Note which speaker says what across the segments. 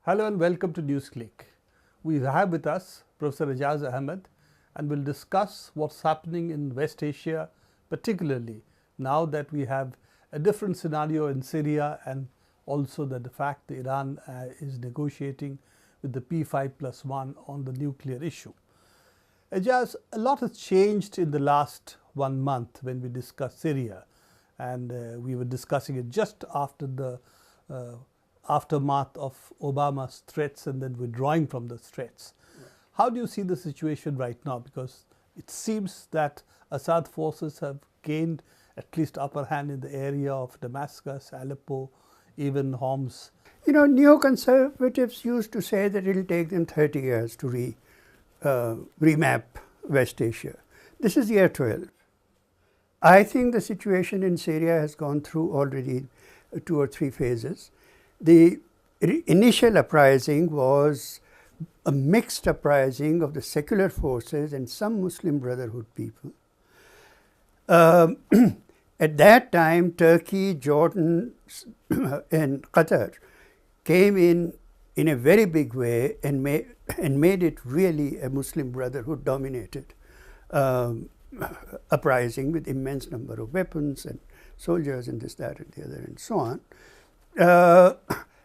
Speaker 1: Hello and welcome to Newsclick. We have with us Professor Aijaz Ahmad and will discuss what's happening in West Asia, particularly now that we have a different scenario in Syria and also the fact that Iran is negotiating with the P5+1 on the nuclear issue. Aijaz, a lot has changed in the last 1 month when we discussed Syria, and we were discussing it just after the aftermath of Obama's threats and then withdrawing from the threats. How do you see the situation right now? Because it seems that Assad forces have gained at least upper hand in the area of Damascus, Aleppo, even Homs.
Speaker 2: You know, neoconservatives used to say that it will take them 30 years to remap West Asia. This is year 12. I think the situation in Syria has gone through already 2 or 3 phases. The initial uprising was a mixed uprising of the secular forces and some Muslim Brotherhood people. At that time, Turkey, Jordan and Qatar came in a very big way and made it really a Muslim Brotherhood dominated uprising with immense number of weapons and soldiers and this, that and the other and so on.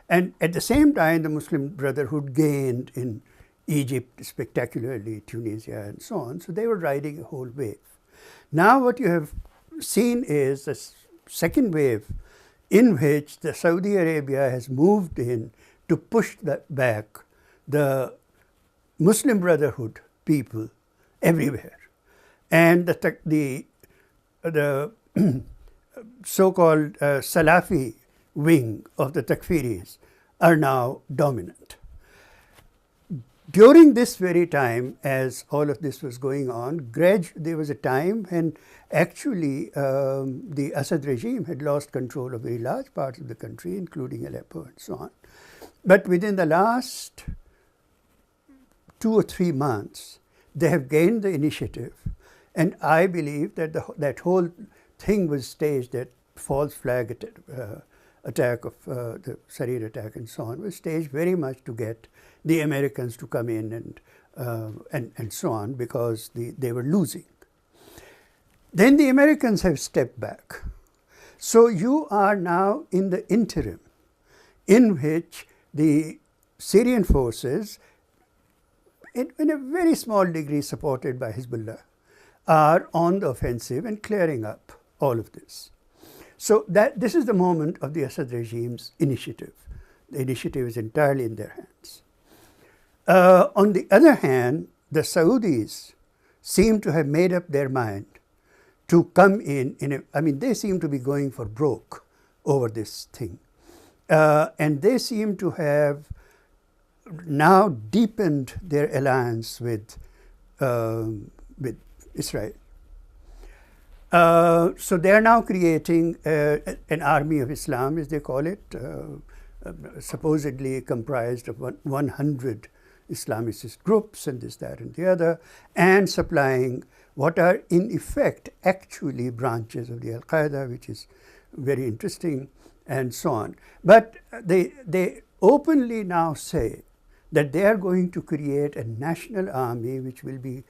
Speaker 2: And at the same time, the Muslim Brotherhood gained in Egypt, spectacularly, Tunisia and so on. So they were riding a whole wave. Now what you have seen is the second wave in which the Saudi Arabia has moved in to push back the Muslim Brotherhood people everywhere. And the so-called Salafi wing of the Takfiris are now dominant. During this very time, as all of this was going on, there was a time when actually the Assad regime had lost control of very large parts of the country, including Aleppo and so on. But within the last 2 or 3 months, they have gained the initiative. And I believe that that whole thing was staged, that false flag attack of the Syrian attack and so on, was staged very much to get the Americans to come in and so on, because they were losing. Then the Americans have stepped back. So you are now in the interim in which the Syrian forces, in a very small degree supported by Hezbollah, are on the offensive and clearing up all of this. So this is the moment of the Assad regime's initiative. The initiative is entirely in their hands. On the other hand, the Saudis seem to have made up their mind to come they seem to be going for broke over this thing. And they seem to have now deepened their alliance with Israel. So they are now creating an army of Islam, as they call it, supposedly comprised of 100 Islamist groups and this, that and the other, and supplying what are in effect actually branches of the Al-Qaeda, which is very interesting and so on. But they openly now say that they are going to create a national army which will be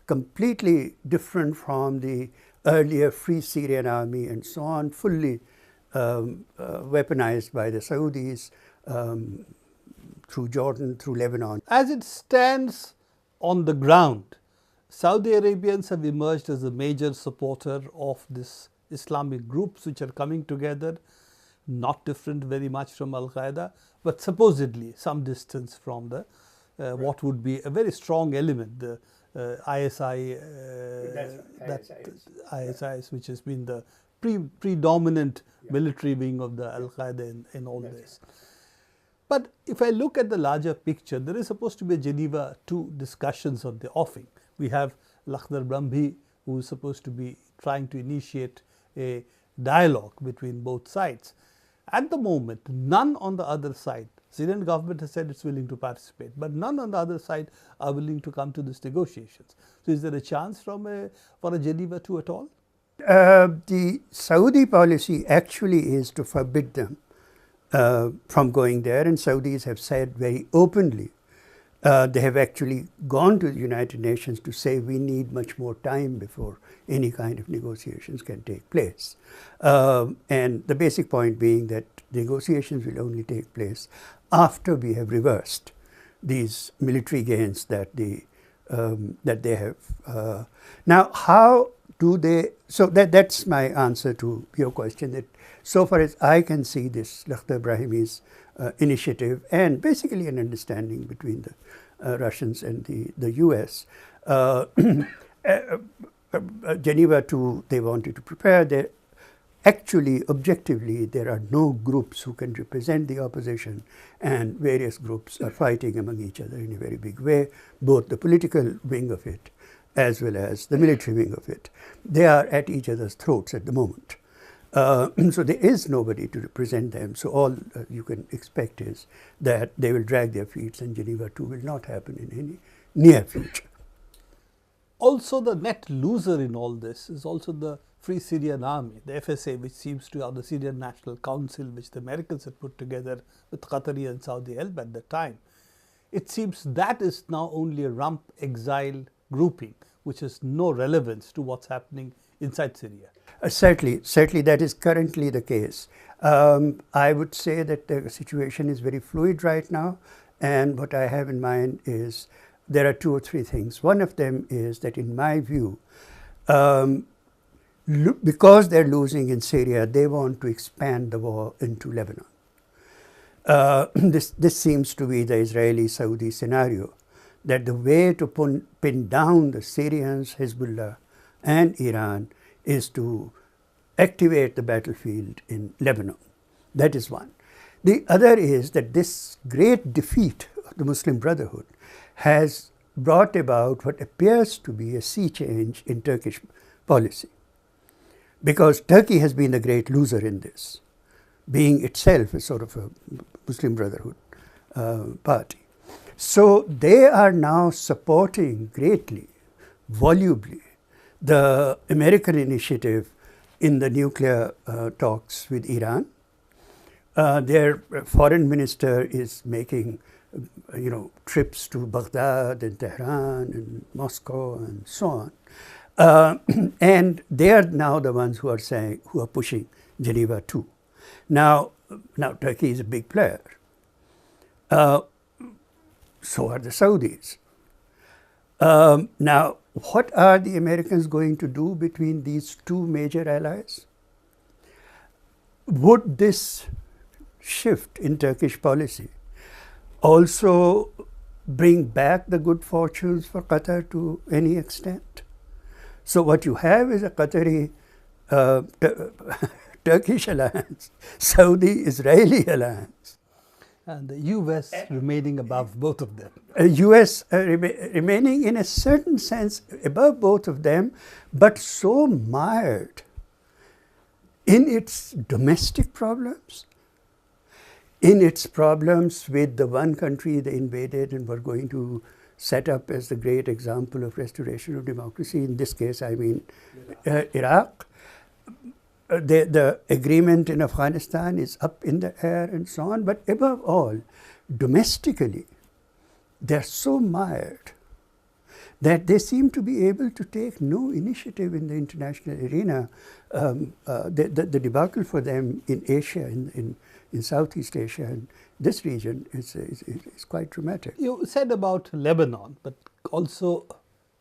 Speaker 2: completely different from the earlier Free Syrian Army and so on, fully weaponized by the Saudis through Jordan, through Lebanon.
Speaker 1: As it stands on the ground, Saudi Arabians have emerged as a major supporter of this Islamic groups which are coming together, not different very much from Al-Qaeda, but supposedly some distance from the what would be a very strong element, the ISIS, which has been the predominant military wing of the Al-Qaeda in all this. But if I look at the larger picture, there is supposed to be a Geneva 2 discussions on the offing. We have Lakhdar Brahmi, who is supposed to be trying to initiate a dialogue between both sides. At the moment, none on the other side. Syrian government has said it's willing to participate, but none on the other side are willing to come to these negotiations. So is there a chance for a Geneva 2 at all?
Speaker 2: The Saudi policy actually is to forbid them from going there, and Saudis have said very openly, they have actually gone to the United Nations to say we need much more time before any kind of negotiations can take place. And the basic point being that negotiations will only take place after we have reversed these military gains that they have. Now, how do they? So that's my answer to your question. That so far as I can see, this Lakhdar Brahimi's initiative and basically an understanding between the Russians and the U.S. Geneva too, they wanted to prepare. Actually, objectively, there are no groups who can represent the opposition, and various groups are fighting among each other in a very big way, both the political wing of it as well as the military wing of it. They are at each other's throats at the moment. So there is nobody to represent them. So all you can expect is that they will drag their feet, and Geneva too will not happen in any near future.
Speaker 1: Also, the net loser in all this is also the Free Syrian Army, the FSA, which seems to have the Syrian National Council, which the Americans had put together with Qatari and Saudi help at the time. It seems that is now only a rump exile grouping, which has no relevance to what's happening inside Syria.
Speaker 2: Certainly that is currently the case. I would say that the situation is very fluid right now, and what I have in mind is there are two or three things. One of them is that, in my view, because they're losing in Syria, they want to expand the war into Lebanon. This seems to be the Israeli-Saudi scenario, that the way to pin down the Syrians, Hezbollah and Iran is to activate the battlefield in Lebanon. That is one. The other is that this great defeat of the Muslim Brotherhood has brought about what appears to be a sea change in Turkish policy, because Turkey has been the great loser in this, being itself a sort of a Muslim Brotherhood party. So they are now supporting greatly, volubly, the American initiative in the nuclear talks with Iran. Their foreign minister is making trips to Baghdad and Tehran and Moscow and so on. And they are now the ones who are pushing Geneva too. Now Turkey is a big player. So are the Saudis. Now, what are the Americans going to do between these two major allies? Would this shift in Turkish policy also bring back the good fortunes for Qatar to any extent? So what you have is a Qatari Turkish alliance, Saudi-Israeli alliance.
Speaker 1: And the U.S. remaining above both of them.
Speaker 2: U.S. Remaining in a certain sense above both of them, but so mired in its domestic problems, in its problems with the one country they invaded and were going to set up as the great example of restoration of democracy. In this case, I mean Iraq. The agreement in Afghanistan is up in the air and so on. But above all, domestically, they're so mired that they seem to be able to take no initiative in the international arena. The debacle for them in Asia, in Southeast Asia and this region is quite dramatic.
Speaker 1: You said about Lebanon, but also,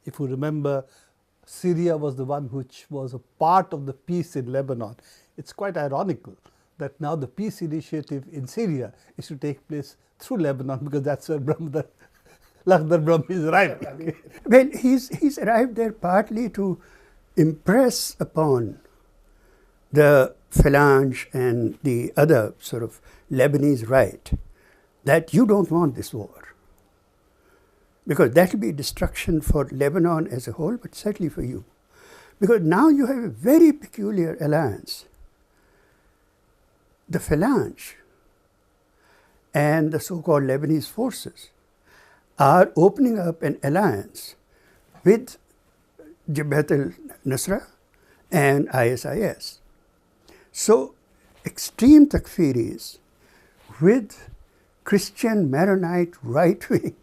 Speaker 1: if you remember, Syria was the one which was a part of the peace in Lebanon. It's quite ironical that now the peace initiative in Syria is to take place through Lebanon, because that's where Lakhdar Brahmi is arriving.
Speaker 2: Well, he's arrived there partly to impress upon the Phalange and the other sort of Lebanese right that you don't want this war, because that will be destruction for Lebanon as a whole, but certainly for you. Because now you have a very peculiar alliance. The Phalange and the so-called Lebanese forces are opening up an alliance with Jabhat al-Nusra and ISIS. So extreme Takfiris with Christian Maronite right wing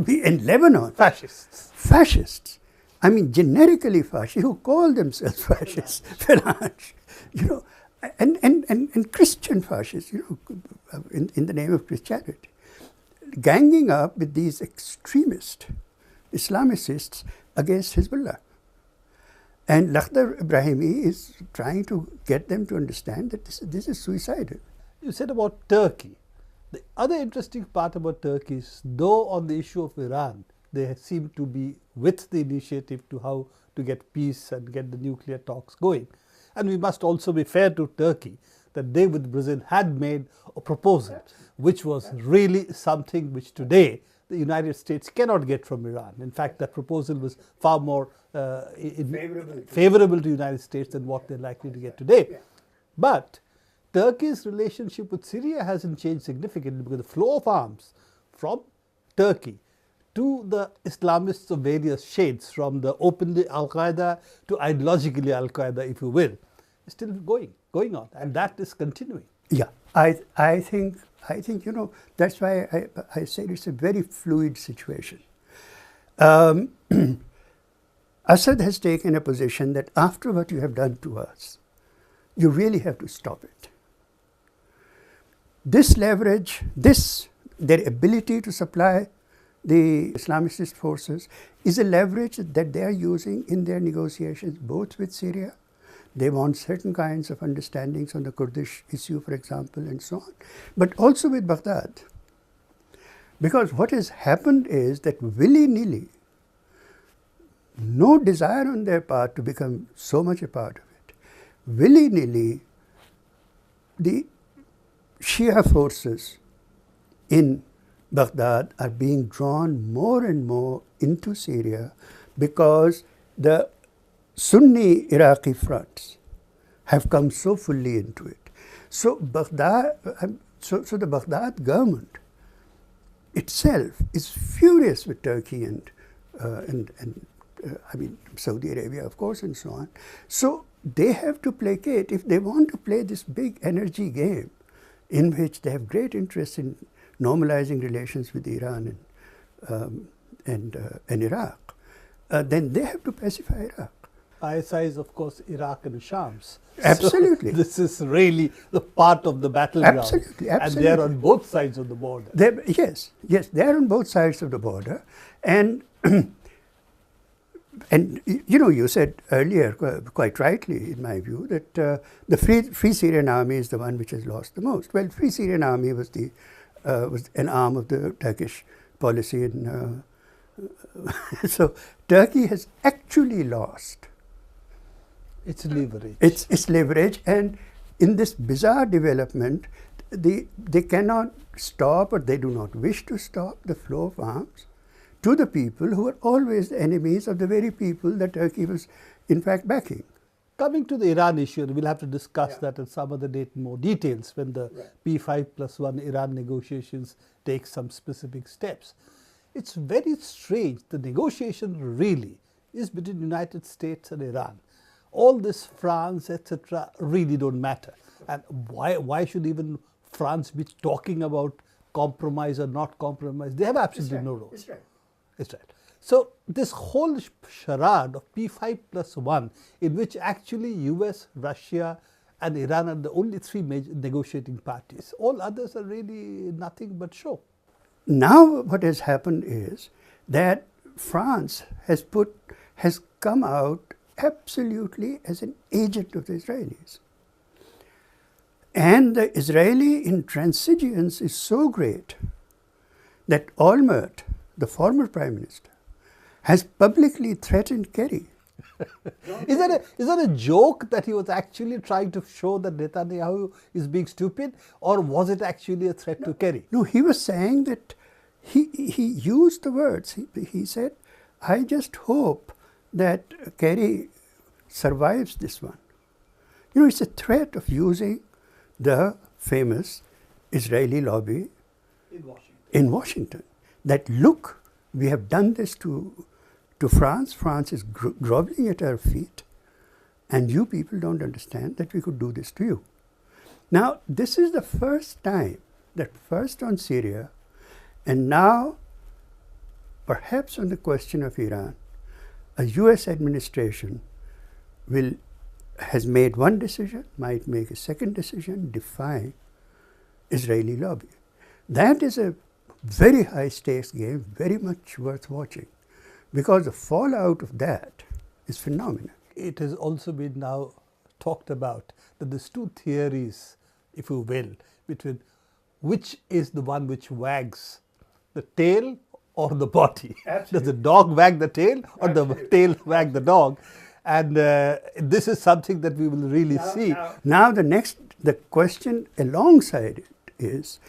Speaker 2: in Lebanon.
Speaker 1: Fascists.
Speaker 2: Fascists. I mean, generically fascists, who call themselves fascists. Falange. You know, and Christian fascists, you know, in the name of Christianity. Ganging up with these extremist Islamicists against Hezbollah. And Lakhdar Ibrahimi is trying to get them to understand that this is suicidal.
Speaker 1: You said about Turkey. The other interesting part about Turkey is, though on the issue of Iran, they seem to be with the initiative to how to get peace and get the nuclear talks going. And we must also be fair to Turkey that they with Brazil had made a proposal, which was really something which today the United States cannot get from Iran. In fact, that proposal was far more favorable to the United States than what they're likely to get today. But Turkey's relationship with Syria hasn't changed significantly, because the flow of arms from Turkey to the Islamists of various shades, from the openly Al-Qaeda to ideologically Al-Qaeda, if you will, is still going on, and that is continuing.
Speaker 2: Yeah, I think, you know, that's why I said it's a very fluid situation. Assad has taken a position that after what you have done to us, you really have to stop it. This leverage, their ability to supply the Islamist forces is a leverage that they are using in their negotiations, both with Syria. They want certain kinds of understandings on the Kurdish issue, for example, and so on, but also with Baghdad. Because what has happened is that willy-nilly, no desire on their part to become so much a part of it, willy-nilly, the Shia forces in Baghdad are being drawn more and more into Syria because the Sunni Iraqi fronts have come so fully into it. So the Baghdad government itself is furious with Turkey and I mean Saudi Arabia, of course, and so on. So they have to placate. If they want to play this big energy game in which they have great interest in normalizing relations with Iran and Iraq, then they have to pacify Iraq.
Speaker 1: ISI is, of course, Iraq and Shams.
Speaker 2: Absolutely.
Speaker 1: So this is really the part of the battleground.
Speaker 2: Absolutely.
Speaker 1: And they are on both sides of the border.
Speaker 2: Yes, they are on both sides of the border. And and you know, you said earlier, quite rightly, in my view, that the Free Syrian Army is the one which has lost the most. Well, Free Syrian Army was an arm of the Turkish policy, and so Turkey has actually lost
Speaker 1: its leverage.
Speaker 2: Its leverage, and in this bizarre development, they cannot stop, or they do not wish to stop, the flow of arms to the people who are always the enemies of the very people that Turkey was in fact backing.
Speaker 1: Coming to the Iran issue, we'll have to discuss that at some other date in more details when the P5+1 Iran negotiations take some specific steps. It's very strange. The negotiation really is between the United States and Iran. All this France, etc., really don't matter. And why should even France be talking about compromise or not compromise? They have absolutely no role. It's right. So this whole charade of P5+1, in which actually US, Russia and Iran are the only three major negotiating parties. All others are really nothing but show.
Speaker 2: Now what has happened is that France has come out absolutely as an agent of the Israelis. And the Israeli intransigence is so great that Olmert, the former prime minister, has publicly threatened Kerry.
Speaker 1: Is that a joke that he was actually trying to show that Netanyahu is being stupid, or was it actually a threat to Kerry?
Speaker 2: No, he was saying that he used the words. He said, I just hope that Kerry survives this one. You know, it's a threat of using the famous Israeli lobby in Washington. That look, we have done this to France. France is groveling at our feet, and you people don't understand that we could do this to you. Now, this is the first time that first on Syria, and now perhaps on the question of Iran, a US administration has made one decision, might make a second decision, defying Israeli lobby. That is a very high stakes game, very much worth watching, because the fallout of that is phenomenal.
Speaker 1: It has also been now talked about that there's two theories, if you will, between which is the one which wags the tail or the body.
Speaker 2: Absolutely.
Speaker 1: Does the dog wag the tail or
Speaker 2: Absolutely.
Speaker 1: the tail wag the dog? And this is something that we will really see.
Speaker 2: Now the question alongside it is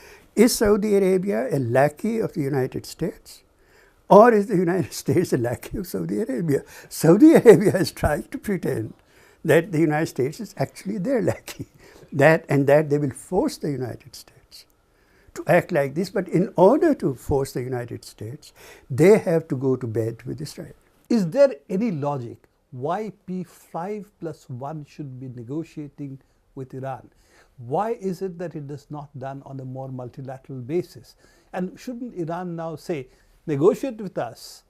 Speaker 2: Saudi Arabia a lackey of the United States? Or is the United States a lackey of Saudi Arabia? Saudi Arabia is trying to pretend that the United States is actually their lackey, and that they will force the United States to act like this. But in order to force the United States, they have to go to bed with Israel.
Speaker 1: Is there any logic why P5+1 should be negotiating with Iran? Why is it that it is not done on a more multilateral basis? And shouldn't Iran now say, negotiate with us,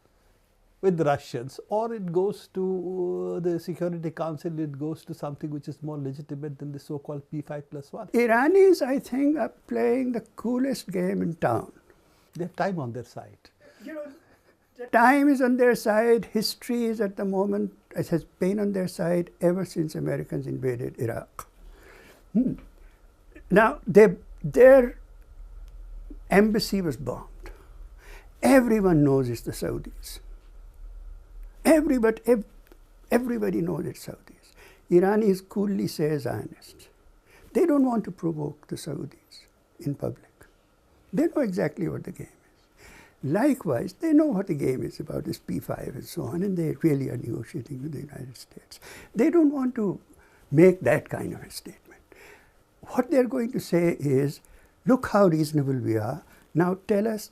Speaker 1: with the Russians, or it goes to the Security Council, it goes to something which is more legitimate than the so-called P5+1?
Speaker 2: Iranis, I think, are playing the coolest game in town.
Speaker 1: They have time on their side.
Speaker 2: The time is on their side. History is at the moment, it has been on their side ever since Americans invaded Iraq. Now, their embassy was bombed. Everyone knows it's the Saudis. Everybody knows it's Saudis. Iranis coolly say Zionists. They don't want to provoke the Saudis in public. They know exactly what the game is. Likewise, they know what the game is about this P5 and so on, and they really are negotiating with the United States. They don't want to make that kind of a statement. What they're going to say is, look how reasonable we are. Now tell us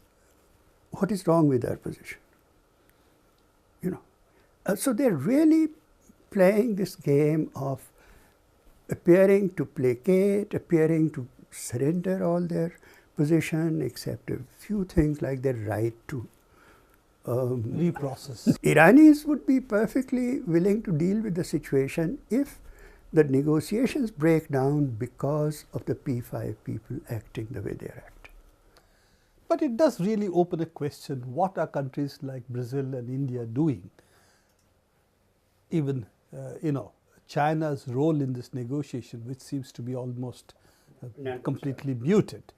Speaker 2: what is wrong with our position. So they're really playing this game of appearing to placate, appearing to surrender all their position, except a few things like their right to
Speaker 1: reprocess.
Speaker 2: Iranis would be perfectly willing to deal with the situation if the negotiations break down because of the P5 people acting the way they're acting.
Speaker 1: But it does really open a question, what are countries like Brazil and India doing? Even, China's role in this negotiation, which seems to be almost completely muted.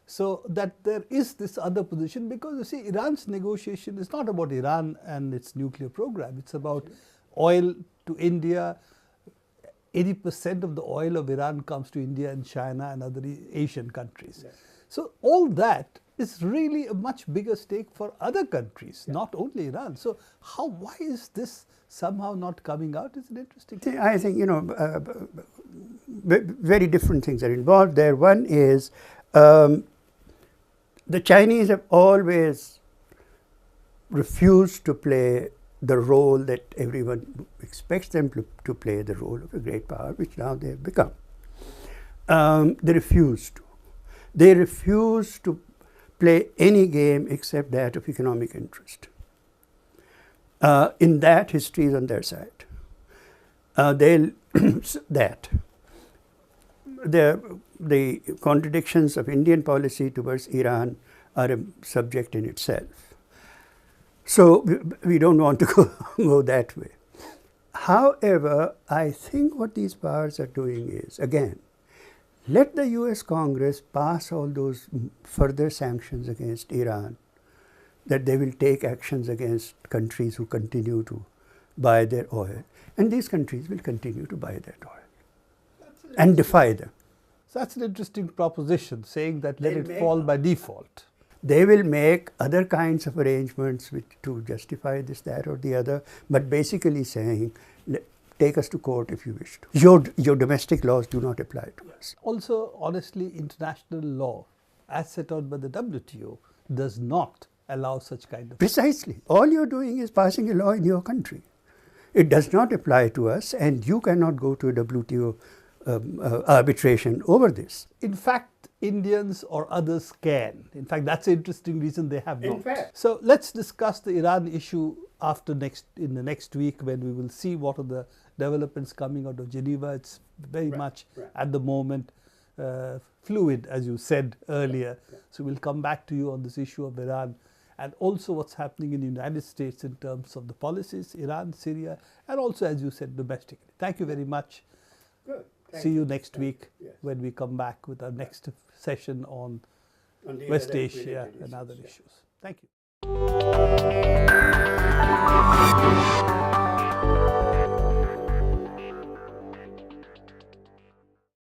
Speaker 1: So that there is this other position, because you see, Iran's negotiation is not about Iran and its nuclear program. It's about oil to India. 80% of the oil of Iran comes to India and China and other Asian countries. Yes. So all that is really a much bigger stake for other countries, not only Iran. So why is this somehow not coming out? Is an interesting thing.
Speaker 2: I think, very different things are involved there. One is the Chinese have always refused to play the role that everyone expects them to play, the role of a great power, which now they have become. They refuse to. They refuse to play any game except that of economic interest. In that, history is on their side. The contradictions of Indian policy towards Iran are a subject in itself. So we don't want to go that way. However, I think what these powers are doing is, again, let the US Congress pass all those further sanctions against Iran, that they will take actions against countries who continue to buy their oil, and these countries will continue to buy that oil and defy them.
Speaker 1: So that's an interesting proposition, saying that let it fall by default.
Speaker 2: They will make other kinds of arrangements to justify this, that, or the other, but basically saying, take us to court if you wish to. Your domestic laws do not apply to us.
Speaker 1: Also, honestly, international law, as set out by the WTO, does not allow such kind of...
Speaker 2: Precisely. All you're doing is passing a law in your country. It does not apply to us, and you cannot go to a WTO arbitration over this.
Speaker 1: In fact, Indians or others can. In fact, that's an interesting reason they have not.
Speaker 2: In fact.
Speaker 1: So let's discuss the Iran issue in the next week, when we will see what are the developments coming out of Geneva. It's very much at the moment fluid, as you said earlier. So we'll come back to you on this issue of Iran, and also what's happening in the United States in terms of the policies, Iran, Syria, and also, as you said, domestically. Thank you very much.
Speaker 2: Good.
Speaker 1: See you next week when we come back with our next session on West Asia and other issues. Thank you.